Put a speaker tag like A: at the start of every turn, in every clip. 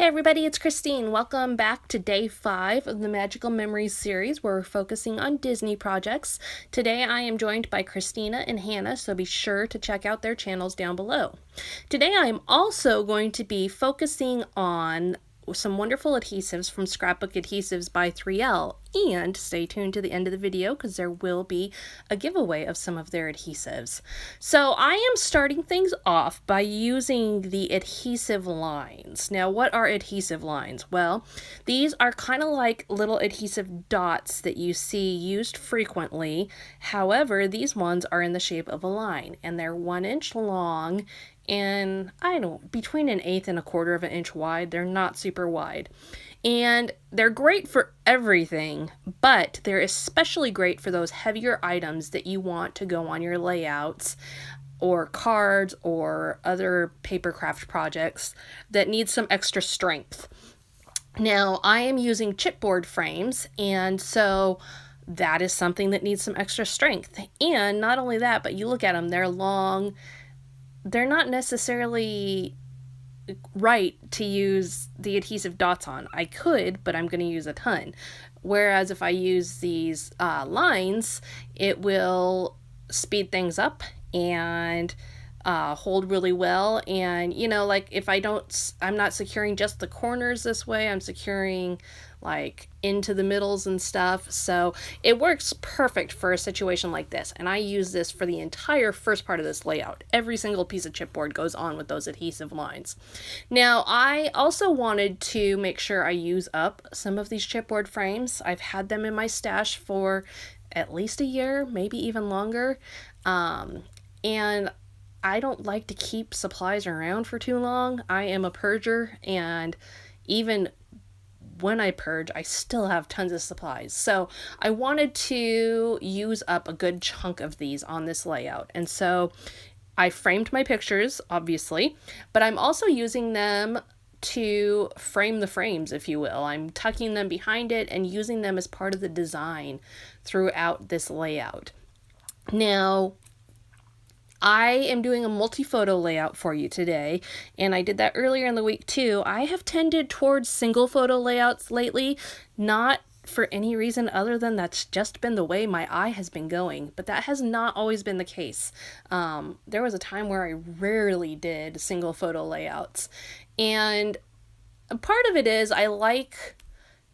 A: everybody, it's Christine. Welcome back to day 5 of the Magical Memories series where we're focusing on Disney projects. Today I am joined by Christina and Hannah, so be sure to check out their channels down below. Today I am also going to be focusing on some wonderful adhesives from Scrapbook Adhesives by 3L, and stay tuned to the end of the video because there will be a giveaway of some of their adhesives. So I am starting things off by using the adhesive lines. Now, what are adhesive lines? Well, these are kind of like little adhesive dots that you see used frequently. However, these ones are in the shape of a line, and they're 1 inch long and between 1/8 and 1/4 of an inch wide. They're not super wide. And they're great for everything, but they're especially great for those heavier items that you want to go on your layouts or cards or other paper craft projects that need some extra strength. Now, I am using chipboard frames, and so that is something that needs some extra strength. And not only that, but you look at them, they're long. They're not necessarily right to use the adhesive dots on. I could, but I'm going to use a ton. Whereas if I use these lines, it will speed things up and hold really well. And like if I'm not securing just the corners this way, I'm securing like into the middles and stuff. So it works perfect for a situation like this. And I use this for the entire first part of this layout. Every single piece of chipboard goes on with those adhesive lines. Now, I also wanted to make sure I use up some of these chipboard frames. I've had them in my stash for at least a year, maybe even longer. And I don't like to keep supplies around for too long. I am a purger, and even when I purge, I still have tons of supplies. So I wanted to use up a good chunk of these on this layout. And so I framed my pictures, obviously, but I'm also using them to frame the frames, if you will. I'm tucking them behind it and using them as part of the design throughout this layout. Now, I am doing a multi-photo layout for you today, and I did that earlier in the week too. I have tended towards single photo layouts lately, not for any reason other than that's just been the way my eye has been going, but that has not always been the case. There was a time where I rarely did single photo layouts, and a part of it is I like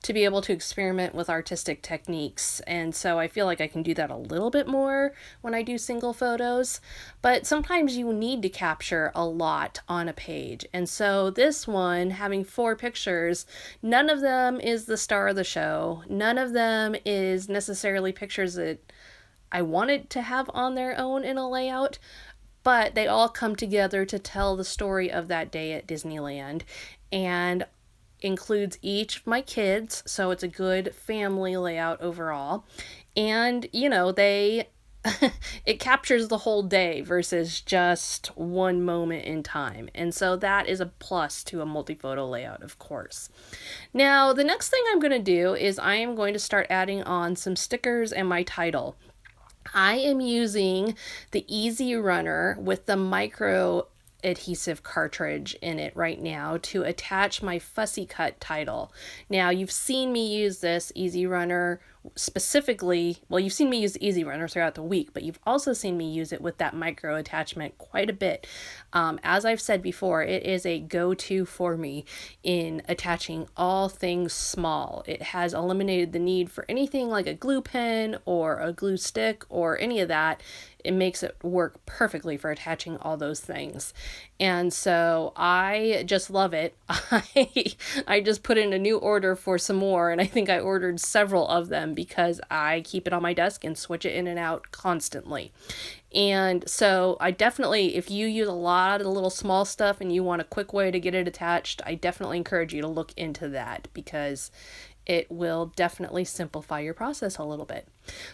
A: to be able to experiment with artistic techniques, and so I feel like I can do that a little bit more when I do single photos, but sometimes you need to capture a lot on a page. And so this one, having 4 pictures, none of them is the star of the show. None of them is necessarily pictures that I wanted to have on their own in a layout, but they all come together to tell the story of that day at Disneyland, and includes each of my kids, so it's a good family layout overall. And they it captures the whole day versus just one moment in time, and so that is a plus to a multi-photo layout, of course. Now, the next thing I'm going to do is I am going to start adding on some stickers and my title. I am using the Easy Runner with the micro adhesive cartridge in it right now to attach my fussy cut title. Now, you've seen me use this Easy Runner specifically, well, you've seen me use Easy Runner throughout the week, but you've also seen me use it with that micro attachment quite a bit. As I've said before, it is a go-to for me in attaching all things small. It has eliminated the need for anything like a glue pen or a glue stick or any of that. It makes it work perfectly for attaching all those things. And so I just love it. I just put in a new order for some more, and I think I ordered several of them because I keep it on my desk and switch it in and out constantly. And so I definitely, if you use a lot of the little small stuff and you want a quick way to get it attached, I definitely encourage you to look into that because it will definitely simplify your process a little bit.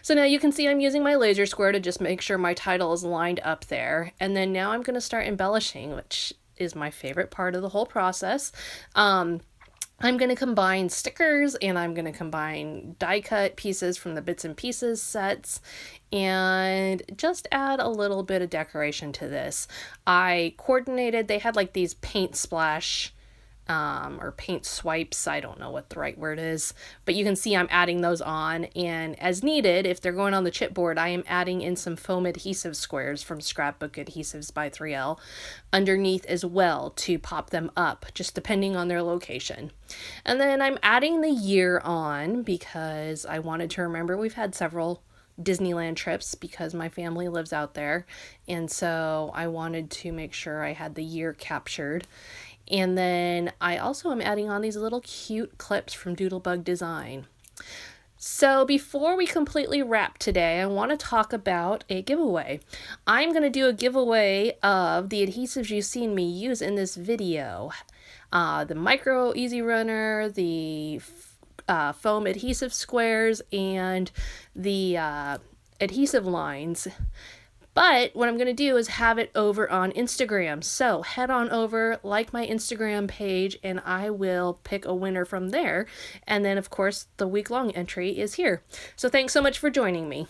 A: So now you can see I'm using my laser square to just make sure my title is lined up there. And then now I'm going to start embellishing, which is my favorite part of the whole process. I'm going to combine stickers, and I'm going to combine die cut pieces from the bits and pieces sets and just add a little bit of decoration to this. I coordinated, they had like these paint splash or paint swipes. I don't know what the right word is, but you can see I'm adding those on, and as needed, if they're going on the chipboard, I am adding in some foam adhesive squares from Scrapbook Adhesives by 3L underneath as well to pop them up, just depending on their location. And then I'm adding the year on because I wanted to remember we've had several Disneyland trips because my family lives out there, and so I wanted to make sure I had the year captured. And then I also am adding on these little cute clips from Doodlebug Design. So before we completely wrap today, I want to talk about a giveaway. I'm going to do a giveaway of the adhesives you've seen me use in this video. The Micro Easy Runner, the foam adhesive squares, and the adhesive lines. But what I'm going to do is have it over on Instagram. So head on over, like my Instagram page, and I will pick a winner from there. And then, of course, the week-long entry is here. So thanks so much for joining me.